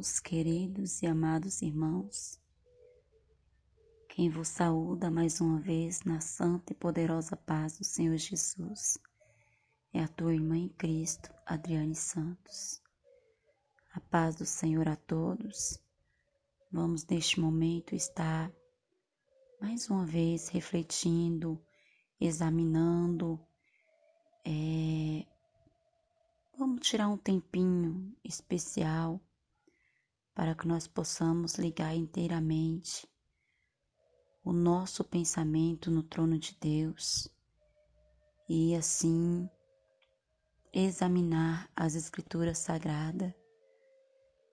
meus queridos e amados irmãos. Quem vos saúda mais uma vez na santa e poderosa paz do Senhor Jesus é a tua irmã em Cristo, Adriane Santos. A paz do Senhor a todos. Vamos neste momento estar mais uma vez refletindo, examinando. Vamos tirar um tempinho especial para que nós possamos ligar inteiramente o nosso pensamento no trono de Deus e assim examinar as Escrituras Sagradas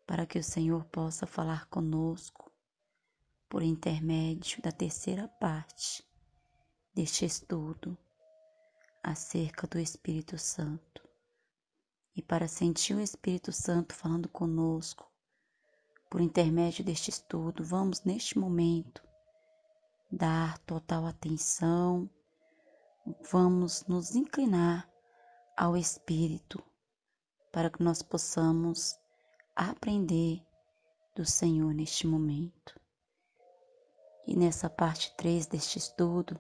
para que o Senhor possa falar conosco por intermédio da terceira parte deste estudo acerca do Espírito Santo. E para sentir o Espírito Santo falando conosco por intermédio deste estudo, vamos neste momento dar total atenção, vamos nos inclinar ao Espírito para que nós possamos aprender do Senhor neste momento. E nessa parte 3 deste estudo,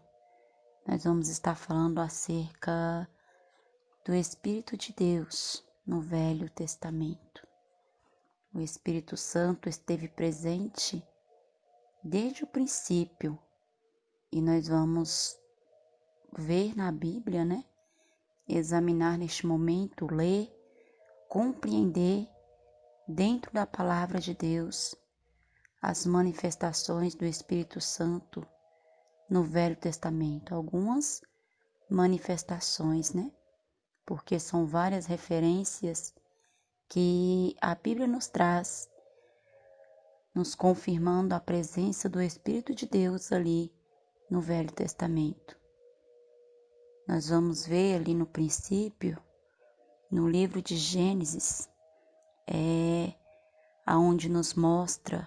nós vamos estar falando acerca do Espírito de Deus no Velho Testamento. O Espírito Santo esteve presente desde o princípio e nós vamos ver na Bíblia, examinar neste momento, ler, compreender dentro da palavra de Deus as manifestações do Espírito Santo no Velho Testamento. Algumas manifestações, porque são várias referências que a Bíblia nos traz, nos confirmando a presença do Espírito de Deus ali no Velho Testamento. Nós vamos ver ali no princípio, no livro de Gênesis, aonde nos mostra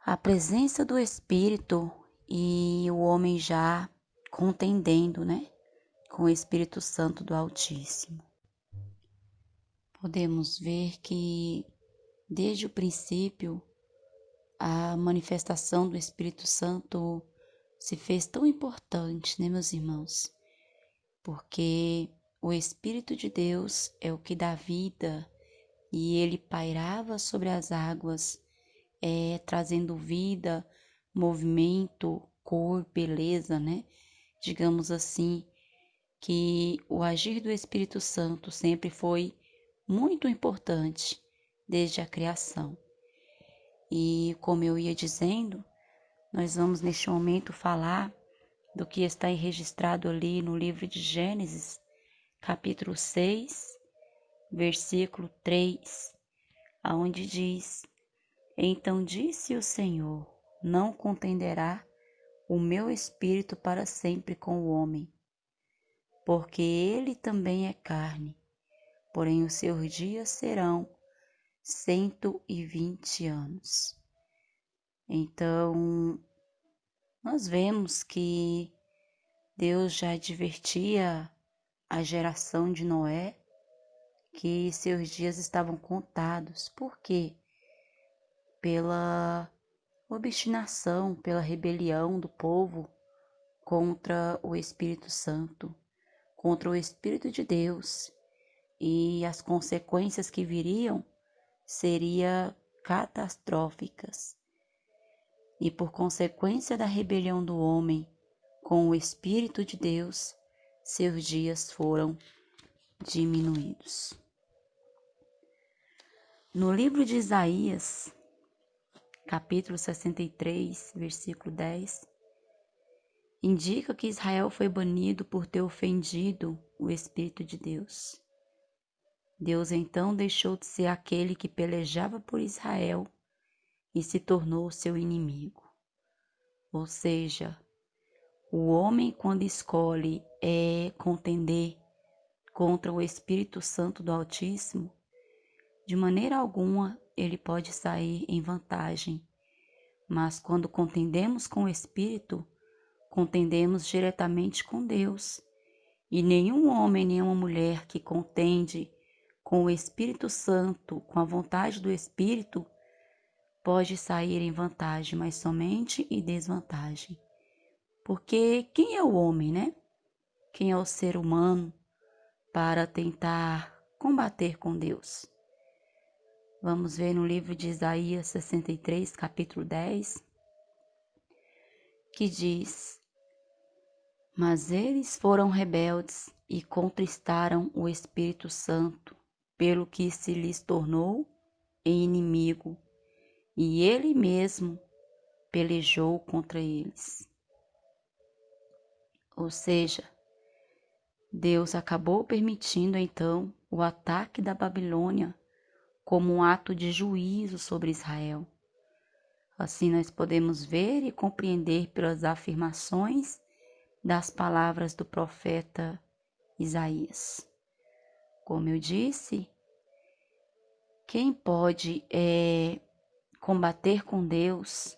a presença do Espírito e o homem já contendendo, com o Espírito Santo do Altíssimo. Podemos ver que desde o princípio a manifestação do Espírito Santo se fez tão importante, meus irmãos? Porque o Espírito de Deus é o que dá vida e ele pairava sobre as águas, trazendo vida, movimento, cor, beleza, Digamos assim, que o agir do Espírito Santo sempre foi muito importante desde a criação. E como eu ia dizendo, nós vamos neste momento falar do que está registrado ali no livro de Gênesis, capítulo 6, versículo 3, aonde diz: Então disse o Senhor, não contenderá o meu espírito para sempre com o homem, porque ele também é carne, porém os seus dias serão 120 anos. Então, nós vemos que Deus já advertia a geração de Noé que seus dias estavam contados. Por quê? Pela obstinação, pela rebelião do povo contra o Espírito Santo, contra o Espírito de Deus, e as consequências que viriam seriam catastróficas. E por consequência da rebelião do homem com o Espírito de Deus, seus dias foram diminuídos. No livro de Isaías, capítulo 63, versículo 10, indica que Israel foi banido por ter ofendido o Espírito de Deus. Deus então deixou de ser aquele que pelejava por Israel e se tornou seu inimigo. Ou seja, o homem, quando escolhe contender contra o Espírito Santo do Altíssimo, de maneira alguma ele pode sair em vantagem. Mas quando contendemos com o Espírito, contendemos diretamente com Deus. E nenhum homem, nenhuma mulher que contende com o Espírito Santo, com a vontade do Espírito, pode sair em vantagem, mas somente em desvantagem. Porque quem é o homem, né? Quem é o ser humano para tentar combater com Deus? Vamos ver no livro de Isaías 63, capítulo 10, que diz: Mas eles foram rebeldes e contristaram o Espírito Santo, pelo que se lhes tornou em inimigo, e ele mesmo pelejou contra eles. Ou seja, Deus acabou permitindo então o ataque da Babilônia como um ato de juízo sobre Israel. Assim nós podemos ver e compreender pelas afirmações das palavras do profeta Isaías. Como eu disse, quem pode combater com Deus?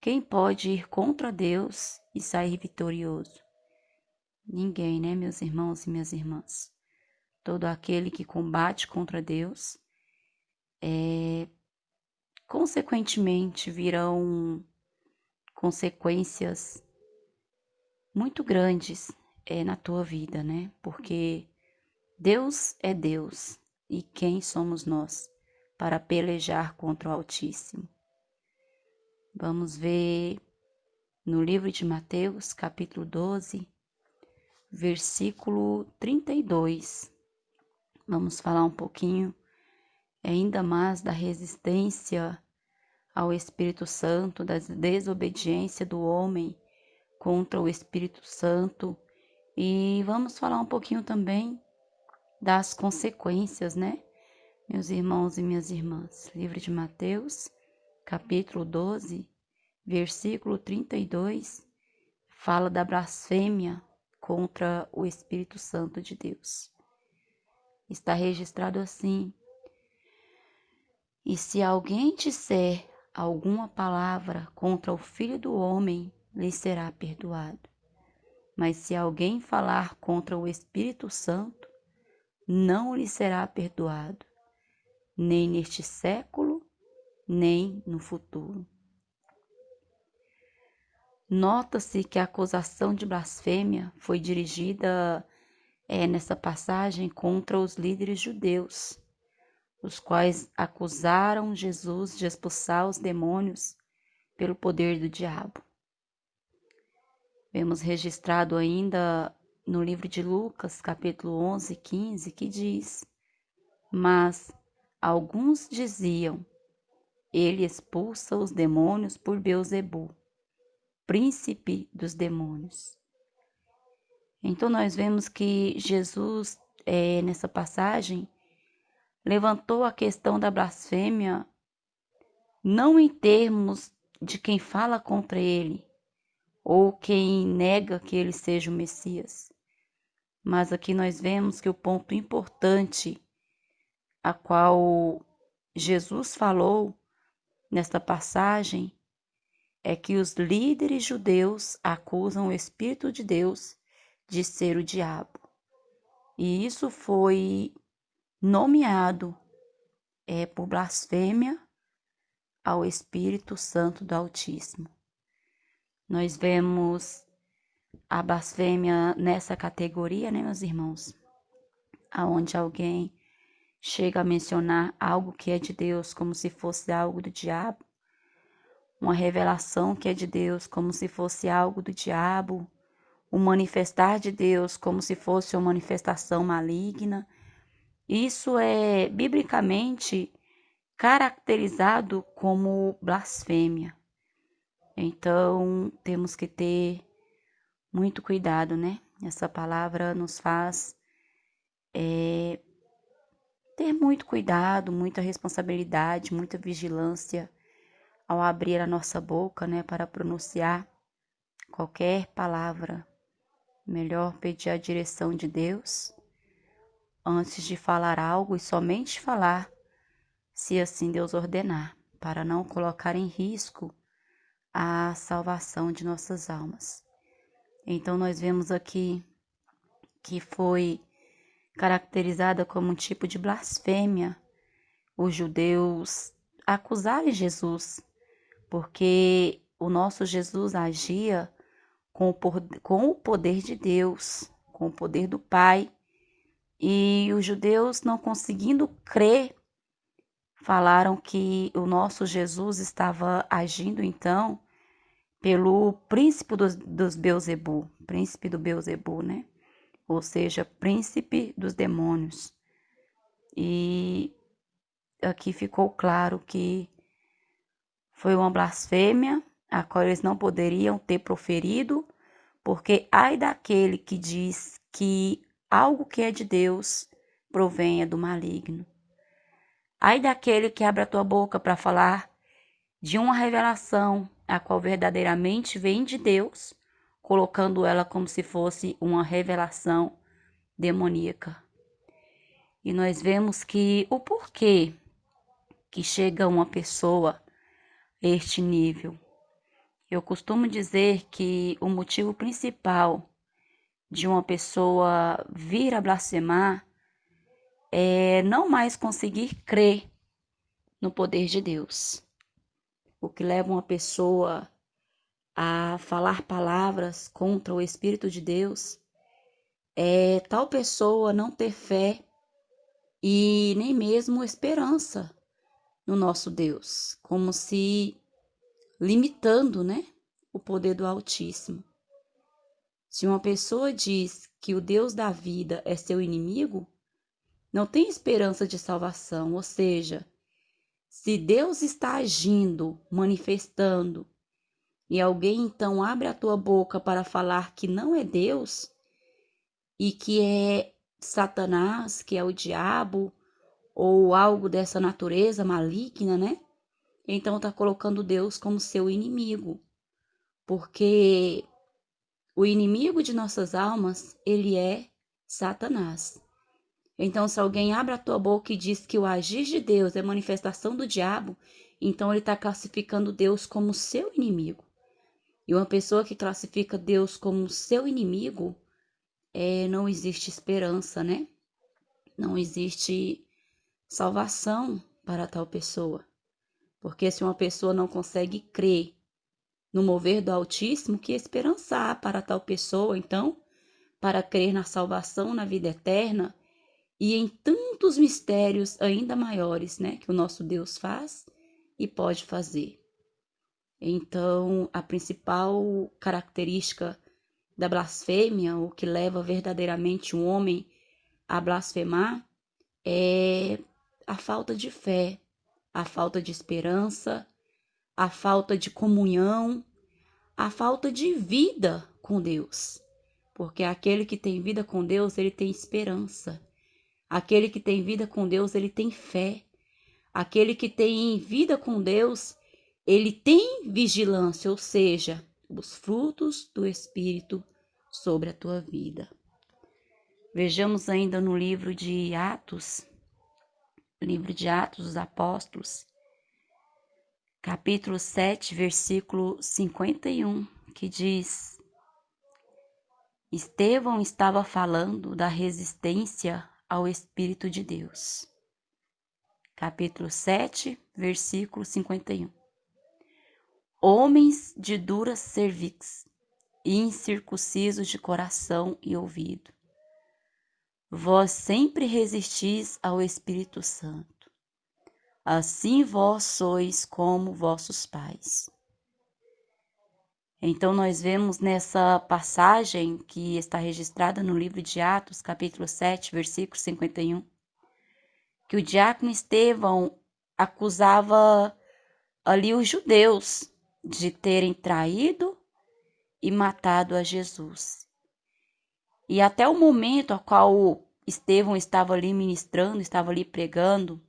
Quem pode ir contra Deus e sair vitorioso? Ninguém, né, meus irmãos e minhas irmãs? Todo aquele que combate contra Deus, consequentemente, virão consequências muito grandes na tua vida, né? Porque Deus é Deus e quem somos nós para pelejar contra o Altíssimo? Vamos ver no livro de Mateus, capítulo 12, versículo 32. Vamos falar um pouquinho ainda mais da resistência ao Espírito Santo, da desobediência do homem contra o Espírito Santo. E vamos falar um pouquinho também das consequências, né, meus irmãos e minhas irmãs? Livro de Mateus, capítulo 12, versículo 32, fala da blasfêmia contra o Espírito Santo de Deus. Está registrado assim: E se alguém disser alguma palavra contra o Filho do Homem, lhe será perdoado. Mas se alguém falar contra o Espírito Santo, não lhe será perdoado, nem neste século, nem no futuro. Nota-se que a acusação de blasfêmia foi dirigida nessa passagem contra os líderes judeus, os quais acusaram Jesus de expulsar os demônios pelo poder do diabo. Vemos registrado ainda no livro de Lucas, capítulo 11, 15, que diz: Mas alguns diziam, ele expulsa os demônios por Beelzebu, príncipe dos demônios. Então nós vemos que Jesus, nessa passagem, levantou a questão da blasfêmia não em termos de quem fala contra ele ou quem nega que ele seja o Messias. Mas aqui nós vemos que o ponto importante a qual Jesus falou nesta passagem é que os líderes judeus acusam o Espírito de Deus de ser o diabo. E isso foi nomeado por blasfêmia ao Espírito Santo do Altíssimo. Nós vemos a blasfêmia nessa categoria, né, meus irmãos? Aonde alguém chega a mencionar algo que é de Deus como se fosse algo do diabo, uma revelação que é de Deus como se fosse algo do diabo, o manifestar de Deus como se fosse uma manifestação maligna. Isso é biblicamente caracterizado como blasfêmia. Então, temos que ter muito cuidado, né? Essa palavra nos faz ter muito cuidado, muita responsabilidade, muita vigilância ao abrir a nossa boca, né, para pronunciar qualquer palavra. Melhor pedir a direção de Deus antes de falar algo e somente falar se assim Deus ordenar, para não colocar em risco a salvação de nossas almas. Então nós vemos aqui que foi caracterizada como um tipo de blasfêmia, os judeus acusarem Jesus, porque o nosso Jesus agia com o poder de Deus, com o poder do Pai, e os judeus, não conseguindo crer, falaram que o nosso Jesus estava agindo então pelo príncipe dos Beelzebu, príncipe do Beelzebu, né? Ou seja, príncipe dos demônios. E aqui ficou claro que foi uma blasfêmia, a qual eles não poderiam ter proferido, porque ai daquele que diz que algo que é de Deus provenha do maligno. Ai daquele que abre a tua boca para falar de uma revelação, a qual verdadeiramente vem de Deus, colocando ela como se fosse uma revelação demoníaca. E nós vemos que o porquê que chega uma pessoa a este nível. Eu costumo dizer que o motivo principal de uma pessoa vir a blasfemar é não mais conseguir crer no poder de Deus. O que leva uma pessoa a falar palavras contra o Espírito de Deus é tal pessoa não ter fé e nem mesmo esperança no nosso Deus, como se limitando, né, o poder do Altíssimo. Se uma pessoa diz que o Deus da vida é seu inimigo, não tem esperança de salvação, ou seja, se Deus está agindo, manifestando, e alguém então abre a tua boca para falar que não é Deus e que é Satanás, que é o diabo, ou algo dessa natureza maligna, né? Então está colocando Deus como seu inimigo, porque o inimigo de nossas almas, ele é Satanás. Então, se alguém abre a tua boca e diz que o agir de Deus é manifestação do diabo, então ele está classificando Deus como seu inimigo. E uma pessoa que classifica Deus como seu inimigo, não existe esperança, né? Não existe salvação para tal pessoa. Porque se uma pessoa não consegue crer no mover do Altíssimo, que esperança há para tal pessoa, então, para crer na salvação, na vida eterna e em tantos mistérios ainda maiores, né, que o nosso Deus faz e pode fazer. Então, a principal característica da blasfêmia, o que leva verdadeiramente um homem a blasfemar, é a falta de fé, a falta de esperança, a falta de comunhão, a falta de vida com Deus. Porque aquele que tem vida com Deus, ele tem esperança. Aquele que tem vida com Deus, ele tem fé. Aquele que tem vida com Deus, ele tem vigilância, ou seja, os frutos do Espírito sobre a tua vida. Vejamos ainda no livro de Atos dos Apóstolos, capítulo 7, versículo 51, que diz: Estevão estava falando da resistência ao Espírito de Deus. Capítulo 7, versículo 51. Homens de dura cervix, incircuncisos de coração e ouvido, vós sempre resistis ao Espírito Santo. Assim vós sois como vossos pais. Então nós vemos nessa passagem que está registrada no livro de Atos, capítulo 7, versículo 51, que o diácono Estevão acusava ali os judeus de terem traído e matado a Jesus. E até o momento ao qual Estevão estava ali ministrando, estava ali pregando,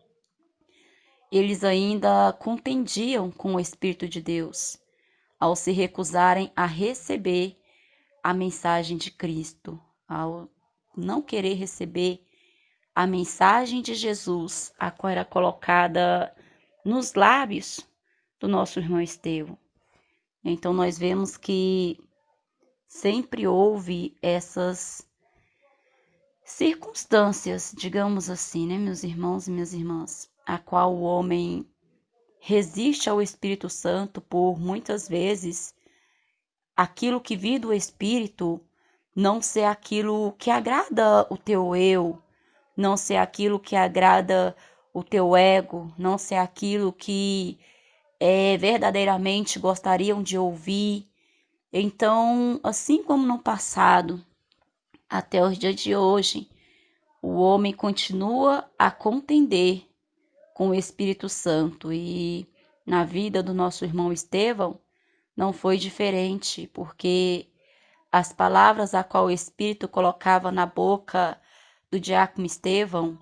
eles ainda contendiam com o Espírito de Deus, ao se recusarem a receber a mensagem de Cristo, ao não querer receber a mensagem de Jesus, a qual era colocada nos lábios do nosso irmão Estevão. Então nós vemos que sempre houve circunstâncias, digamos assim, né, meus irmãos e minhas irmãs, a qual o homem resiste ao Espírito Santo por muitas vezes aquilo que vem do Espírito não ser aquilo que agrada o teu eu, não ser aquilo que agrada o teu ego, não ser aquilo que verdadeiramente gostariam de ouvir. Então, assim como no passado, até os dias de hoje, o homem continua a contender com o Espírito Santo e na vida do nosso irmão Estevão não foi diferente, porque as palavras a qual o Espírito colocava na boca do diácono Estevão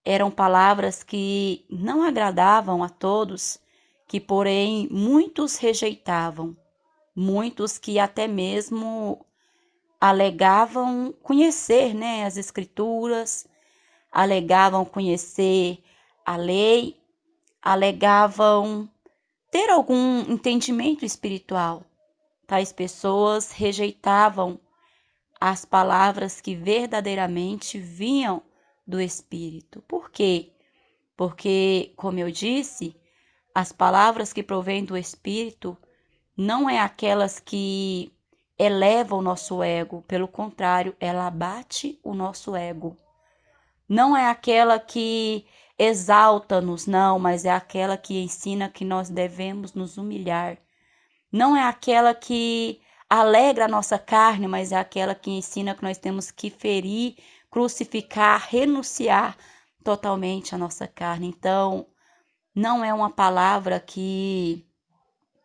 eram palavras que não agradavam a todos, que porém muitos rejeitavam, muitos que até mesmo alegavam conhecer, né, as Escrituras, alegavam conhecer a lei, alegavam ter algum entendimento espiritual. Tais pessoas rejeitavam as palavras que verdadeiramente vinham do Espírito. Por quê? Porque, como eu disse, as palavras que provêm do Espírito não é aquelas que elevam o nosso ego, pelo contrário, ela abate o nosso ego. Não é aquela que exalta-nos, não, mas é aquela que ensina que nós devemos nos humilhar. Não é aquela que alegra a nossa carne, mas é aquela que ensina que nós temos que ferir, crucificar, renunciar totalmente a nossa carne. Então, não é uma palavra que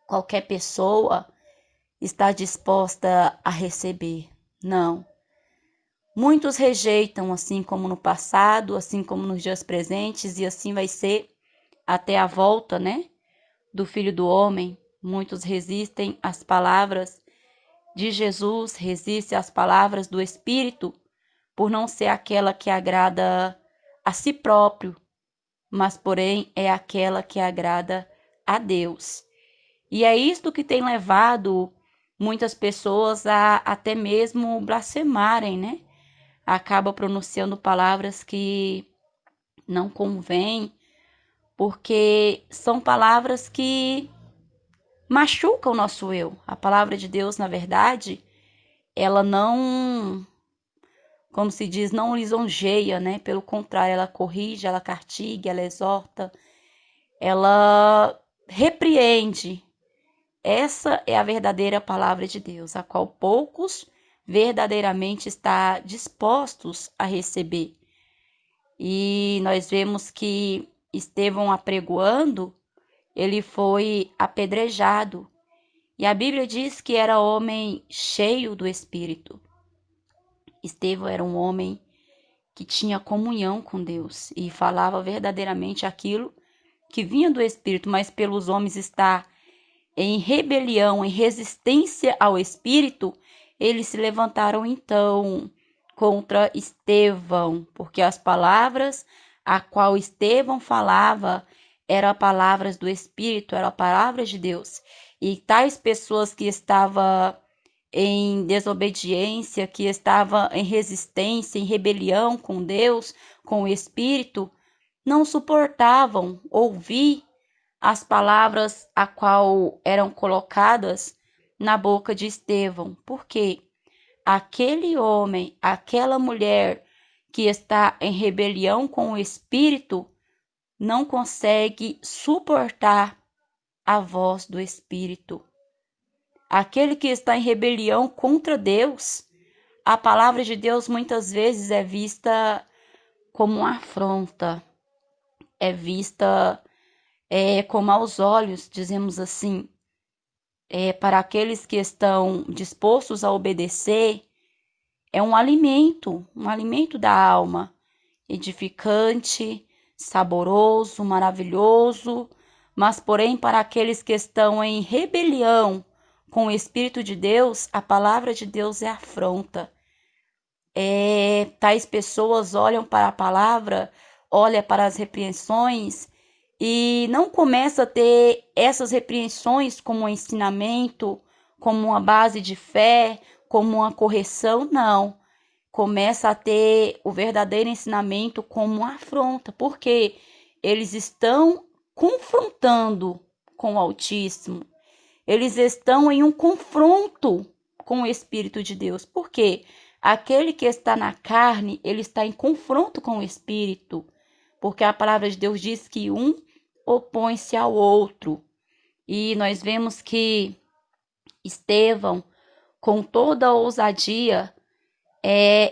qualquer pessoa está disposta a receber. Não. Muitos rejeitam, assim como no passado, assim como nos dias presentes, e assim vai ser até a volta, né, do Filho do Homem. Muitos resistem às palavras de Jesus, resistem às palavras do Espírito, por não ser aquela que agrada a si próprio, mas porém é aquela que agrada a Deus. E é isto que tem levado muitas pessoas a até mesmo blasfemarem, né? Acaba pronunciando palavras que não convêm, porque são palavras que machucam o nosso eu. A palavra de Deus, na verdade, ela não, como se diz, não lisonjeia, né? Pelo contrário, ela corrige, ela castiga, ela exorta, ela repreende. Essa é a verdadeira palavra de Deus, a qual poucos verdadeiramente estão dispostos a receber. E nós vemos que Estevão apregoando, ele foi apedrejado. E a Bíblia diz que era homem cheio do Espírito. Estevão era um homem que tinha comunhão com Deus e falava verdadeiramente aquilo que vinha do Espírito, mas pelos homens estar em rebelião, em resistência ao Espírito, eles se levantaram então contra Estevão, porque as palavras a qual Estevão falava eram palavras do Espírito, eram palavras de Deus. E tais pessoas que estavam em desobediência, que estavam em resistência, em rebelião com Deus, com o Espírito, não suportavam ouvir as palavras a qual eram colocadas na boca de Estevão. Por quê? Aquele homem, aquela mulher que está em rebelião com o Espírito, não consegue suportar a voz do Espírito. Aquele que está em rebelião contra Deus, a palavra de Deus muitas vezes é vista como uma afronta, é vista com maus olhos, dizemos assim. Para aqueles que estão dispostos a obedecer, é um alimento da alma, edificante, saboroso, maravilhoso, mas porém para aqueles que estão em rebelião com o Espírito de Deus, a palavra de Deus é afronta. Tais pessoas olham para a palavra, olham para as repreensões e não começa a ter essas repreensões como um ensinamento, como uma base de fé, como uma correção, não. começa a ter o verdadeiro ensinamento como uma afronta, porque eles estão confrontando com o Altíssimo, eles estão em um confronto com o Espírito de Deus, porque aquele que está na carne, ele está em confronto com o Espírito, porque a palavra de Deus diz que um opõe-se ao outro, e nós vemos que Estevão, com toda a ousadia,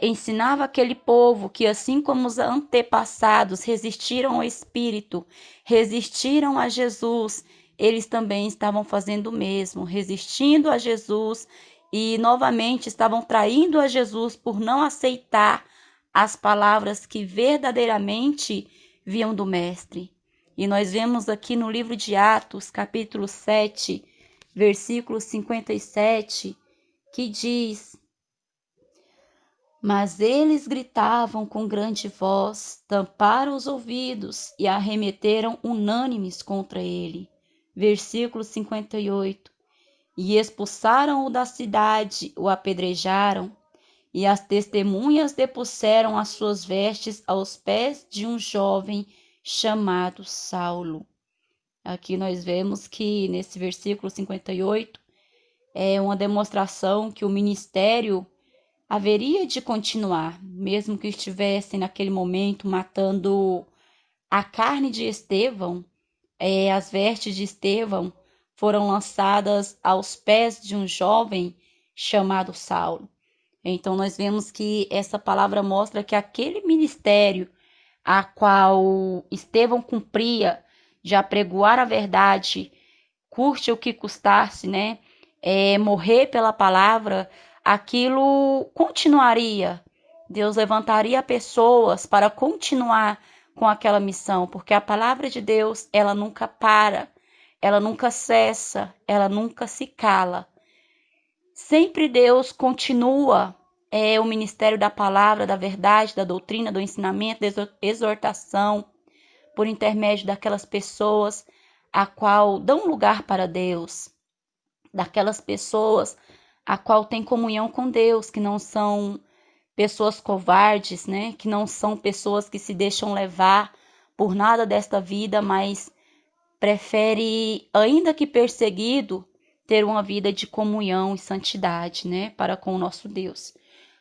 ensinava aquele povo que, assim como os antepassados resistiram ao Espírito, resistiram a Jesus, eles também estavam fazendo o mesmo, resistindo a Jesus e novamente estavam traindo a Jesus por não aceitar as palavras que verdadeiramente vinham do Mestre. E nós vemos aqui no livro de Atos, capítulo 7, versículo 57, que diz: mas eles gritavam com grande voz, tamparam os ouvidos e arremeteram unânimes contra ele. Versículo 58. E expulsaram-o da cidade, o apedrejaram, e as testemunhas depuseram as suas vestes aos pés de um jovem chamado Saulo. Aqui nós vemos que nesse versículo 58 é uma demonstração que o ministério haveria de continuar, mesmo que estivessem naquele momento matando a carne de Estevão, as vestes de Estevão foram lançadas aos pés de um jovem chamado Saulo. Então nós vemos que essa palavra mostra que aquele ministério a qual Estevão cumpria de apregoar a verdade, custe o que custasse, né? Morrer pela palavra, aquilo continuaria. Deus levantaria pessoas para continuar com aquela missão, porque a palavra de Deus, ela nunca para, ela nunca cessa, ela nunca se cala. Sempre Deus continua o ministério da palavra, da verdade, da doutrina, do ensinamento, da exortação, por intermédio daquelas pessoas a qual dão lugar para Deus, daquelas pessoas a qual tem comunhão com Deus, que não são pessoas covardes, né? Que não são pessoas que se deixam levar por nada desta vida, mas prefere, ainda que perseguido, ter uma vida de comunhão e santidade, né? Para com o nosso Deus.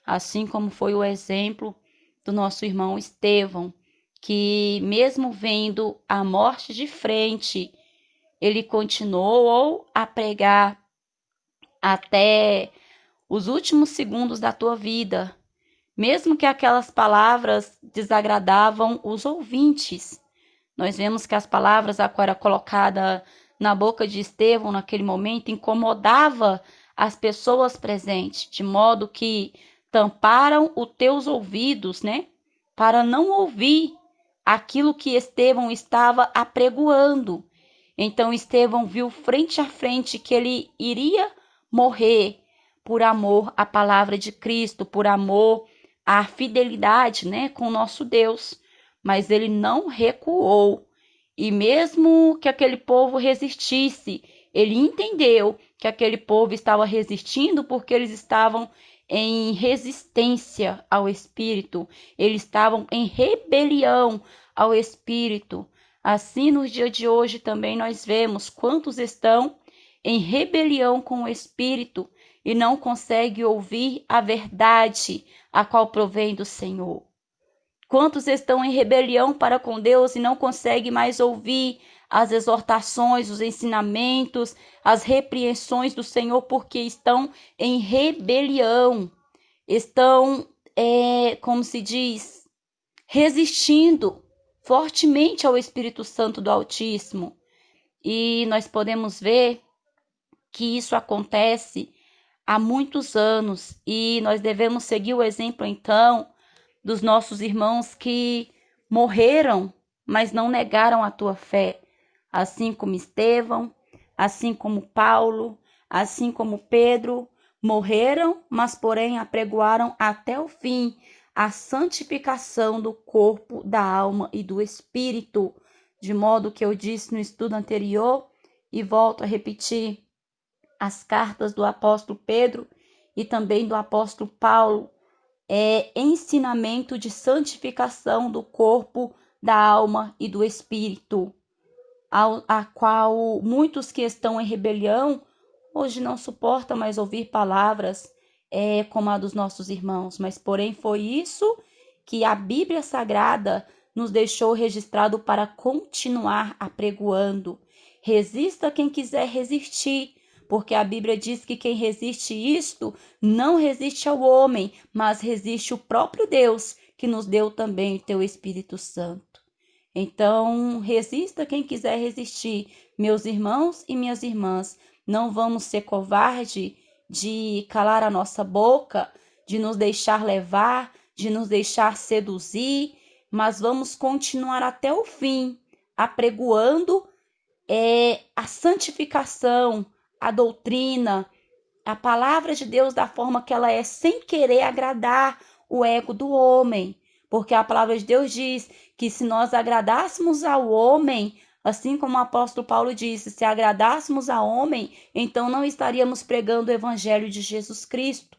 Assim como foi o exemplo do nosso irmão Estevão, que mesmo vendo a morte de frente, ele continuou a pregar até os últimos segundos da tua vida, mesmo que aquelas palavras desagradavam os ouvintes. Nós vemos que as palavras a qual era colocada na boca de Estevão naquele momento incomodava as pessoas presentes, de modo que tamparam os teus ouvidos, né, para não ouvir aquilo que Estevão estava apregoando. Então Estevão viu frente a frente que ele iria morrer por amor à palavra de Cristo, por amor à fidelidade, né, com o nosso Deus. Mas ele não recuou. E mesmo que aquele povo resistisse, ele entendeu que aquele povo estava resistindo porque eles estavam em resistência ao Espírito, eles estavam em rebelião ao Espírito. Assim, nos dias de hoje também nós vemos quantos estão em rebelião com o Espírito e não conseguem ouvir a verdade a qual provém do Senhor. Quantos estão em rebelião para com Deus e não conseguem mais ouvir as exortações, os ensinamentos, as repreensões do Senhor, porque estão em rebelião, estão, como se diz, resistindo fortemente ao Espírito Santo do Altíssimo. E nós podemos ver que isso acontece há muitos anos e nós devemos seguir o exemplo, então, dos nossos irmãos que morreram, mas não negaram a tua fé, assim como Estevão, assim como Paulo, assim como Pedro, morreram, mas porém apregoaram até o fim a santificação do corpo, da alma e do espírito, de modo que eu disse no estudo anterior e volto a repetir, as cartas do apóstolo Pedro e também do apóstolo Paulo ensinamento de santificação do corpo, da alma e do espírito, a qual muitos que estão em rebelião hoje não suportam mais ouvir palavras como a dos nossos irmãos, mas porém foi isso que a Bíblia Sagrada nos deixou registrado para continuar apregoando. Resista quem quiser resistir, porque a Bíblia diz que quem resiste isto não resiste ao homem, mas resiste o próprio Deus, que nos deu também o teu Espírito Santo. Então, resista quem quiser resistir, meus irmãos e minhas irmãs. Não vamos ser covardes de calar a nossa boca, de nos deixar levar, de nos deixar seduzir, mas vamos continuar até o fim, apregoando a santificação, a doutrina, a palavra de Deus da forma que ela é, sem querer agradar o ego do homem. Porque a palavra de Deus diz que se nós agradássemos ao homem, assim como o apóstolo Paulo disse, se agradássemos ao homem, então não estaríamos pregando o evangelho de Jesus Cristo.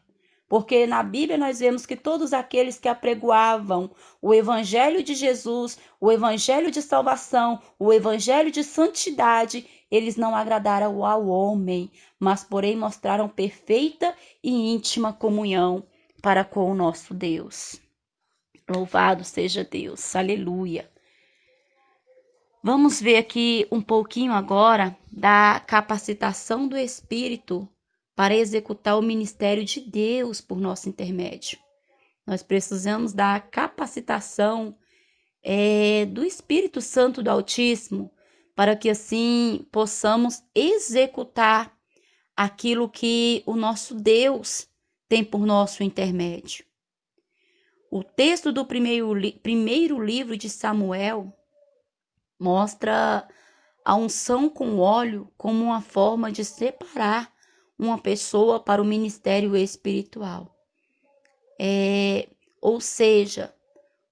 Porque na Bíblia nós vemos que todos aqueles que apregoavam o evangelho de Jesus, o evangelho de salvação, o evangelho de santidade, eles não agradaram ao homem, mas porém mostraram perfeita e íntima comunhão para com o nosso Deus. Louvado seja Deus, aleluia. Vamos ver aqui um pouquinho agora da capacitação do Espírito para executar o ministério de Deus por nosso intermédio. Nós precisamos da capacitação do Espírito Santo do Altíssimo, para que assim possamos executar aquilo que o nosso Deus tem por nosso intermédio. O texto do primeiro livro de Samuel mostra a unção com óleo como uma forma de separar uma pessoa para o ministério espiritual. Ou seja,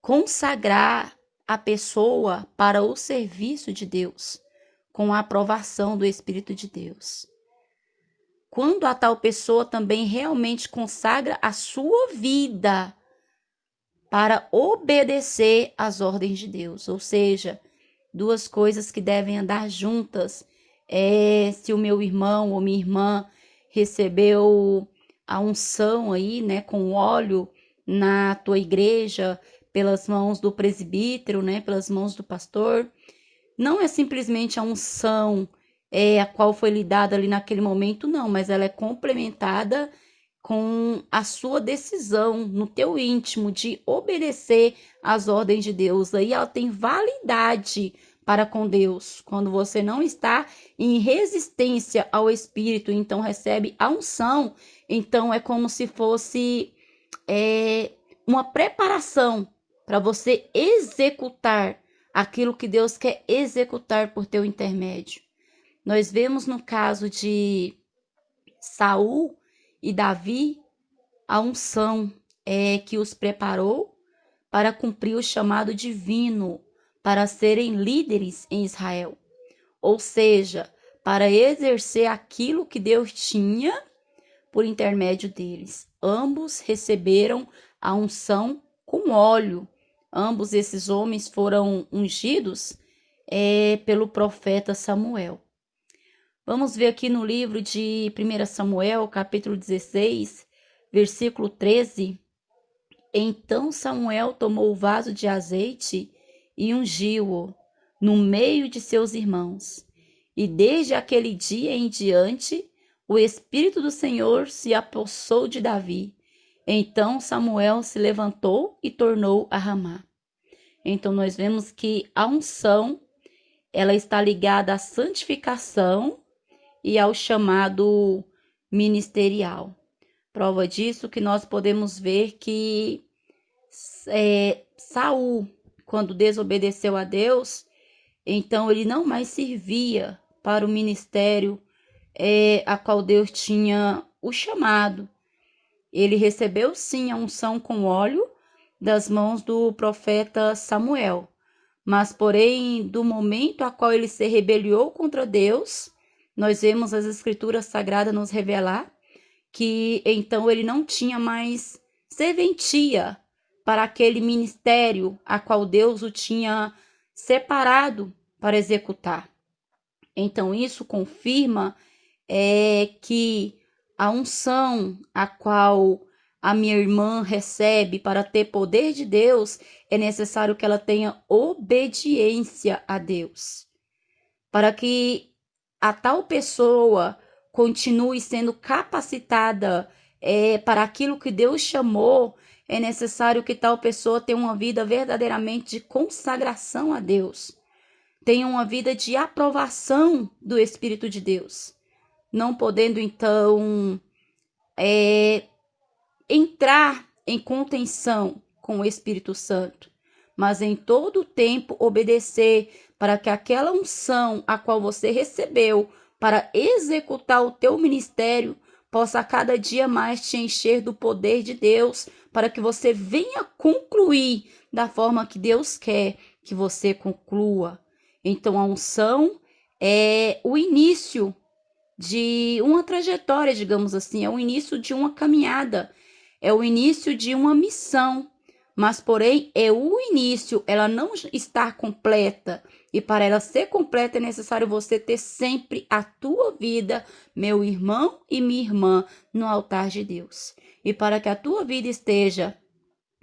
consagrar a pessoa para o serviço de Deus, com a aprovação do Espírito de Deus. Quando a tal pessoa também realmente consagra a sua vida para obedecer às ordens de Deus, ou seja, duas coisas que devem andar juntas. Se o meu irmão ou minha irmã recebeu a unção aí, né, com óleo na tua igreja, pelas mãos do presbítero, né, pelas mãos do pastor, não é simplesmente a unção a qual foi lhe dada ali naquele momento, não, mas ela é complementada com a sua decisão no teu íntimo de obedecer às ordens de Deus. Aí ela tem validade para com Deus. Quando você não está em resistência ao Espírito, então recebe a unção, então é como se fosse uma preparação para você executar aquilo que Deus quer executar por teu intermédio. Nós vemos no caso de Saul e Davi a unção que os preparou para cumprir o chamado divino, para serem líderes em Israel. Ou seja, para exercer aquilo que Deus tinha por intermédio deles. Ambos receberam a unção com óleo. Ambos esses homens foram ungidos pelo profeta Samuel. Vamos ver aqui no livro de 1 Samuel, capítulo 16, versículo 13. Então Samuel tomou o vaso de azeite e ungiu-o no meio de seus irmãos. E desde aquele dia em diante, o Espírito do Senhor se apossou de Davi. Então Samuel se levantou e tornou a Ramá. Então nós vemos que a unção, ela está ligada à santificação e ao chamado ministerial. Prova disso que nós podemos ver que Saul, quando desobedeceu a Deus, então ele não mais servia para o ministério a qual Deus tinha o chamado. Ele recebeu sim a unção com óleo das mãos do profeta Samuel, mas porém do momento a qual ele se rebeliou contra Deus, nós vemos as escrituras sagradas nos revelar que então ele não tinha mais serventia para aquele ministério a qual Deus o tinha separado para executar. Então, isso confirma que a unção a qual a minha irmã recebe para ter poder de Deus, é necessário que ela tenha obediência a Deus. Para que a tal pessoa continue sendo capacitada para aquilo que Deus chamou, é necessário que tal pessoa tenha uma vida verdadeiramente de consagração a Deus. Tenha uma vida de aprovação do Espírito de Deus. Não podendo, então, entrar em contenção com o Espírito Santo, mas em todo o tempo obedecer para que aquela unção a qual você recebeu para executar o teu ministério possa cada dia mais te encher do poder de Deus, para que você venha concluir da forma que Deus quer que você conclua. Então, a unção é o início de uma trajetória, digamos assim, é o início de uma caminhada, é o início de uma missão, mas porém é o início, ela não está completa, e para ela ser completa é necessário você ter sempre a tua vida, meu irmão e minha irmã, no altar de Deus. E para que a tua vida esteja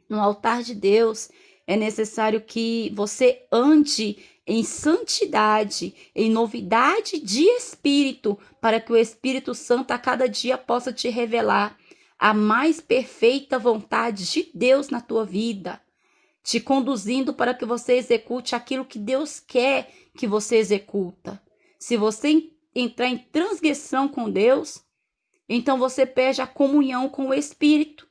no altar de Deus, é necessário que você ande em santidade, em novidade de espírito, para que o Espírito Santo a cada dia possa te revelar a mais perfeita vontade de Deus na tua vida, te conduzindo para que você execute aquilo que Deus quer que você executa. Se você entrar em transgressão com Deus, então você perde a comunhão com o Espírito.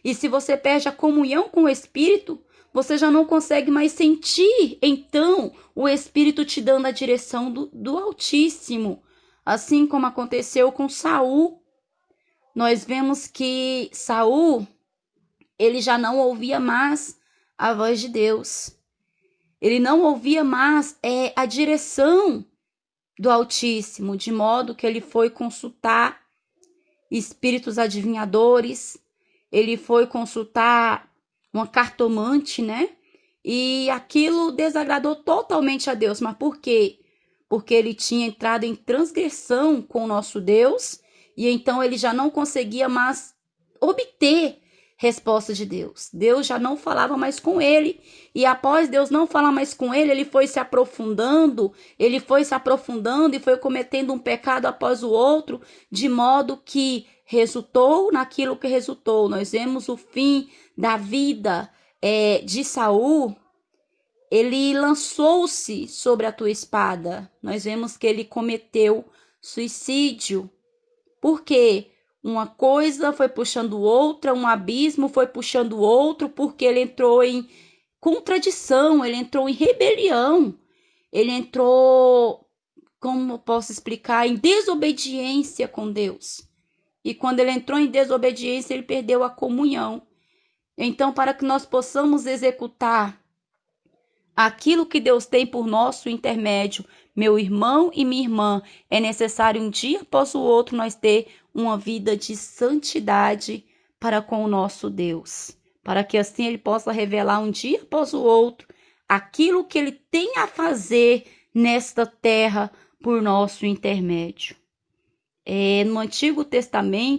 E se você perde a comunhão com o Espírito, você já não consegue mais sentir, então, o Espírito te dando a direção do Altíssimo. Assim como aconteceu com Saul. Nós vemos que Saul, ele já não ouvia mais a voz de Deus. Ele não ouvia mais a direção do Altíssimo, de modo que ele foi consultar espíritos adivinhadores, ele foi consultar uma cartomante, né? E aquilo desagradou totalmente a Deus. Mas por quê? Porque ele tinha entrado em transgressão com o nosso Deus, e então ele já não conseguia mais obter resposta de Deus. Deus já não falava mais com ele, e após Deus não falar mais com ele, ele foi se aprofundando e foi cometendo um pecado após o outro, de modo que resultou naquilo que resultou. Nós vemos o fim da vida de Saul. Ele lançou-se sobre a tua espada. Nós vemos que ele cometeu suicídio. Por quê? Uma coisa foi puxando outra, um abismo foi puxando outro, porque ele entrou em contradição, ele entrou em rebelião, ele entrou, como eu posso explicar, em desobediência com Deus. E quando ele entrou em desobediência, ele perdeu a comunhão. Então, para que nós possamos executar aquilo que Deus tem por nosso intermédio, meu irmão e minha irmã, é necessário um dia após o outro nós ter uma vida de santidade para com o nosso Deus, para que assim ele possa revelar um dia após o outro aquilo que ele tem a fazer nesta terra por nosso intermédio. No Antigo Testamento,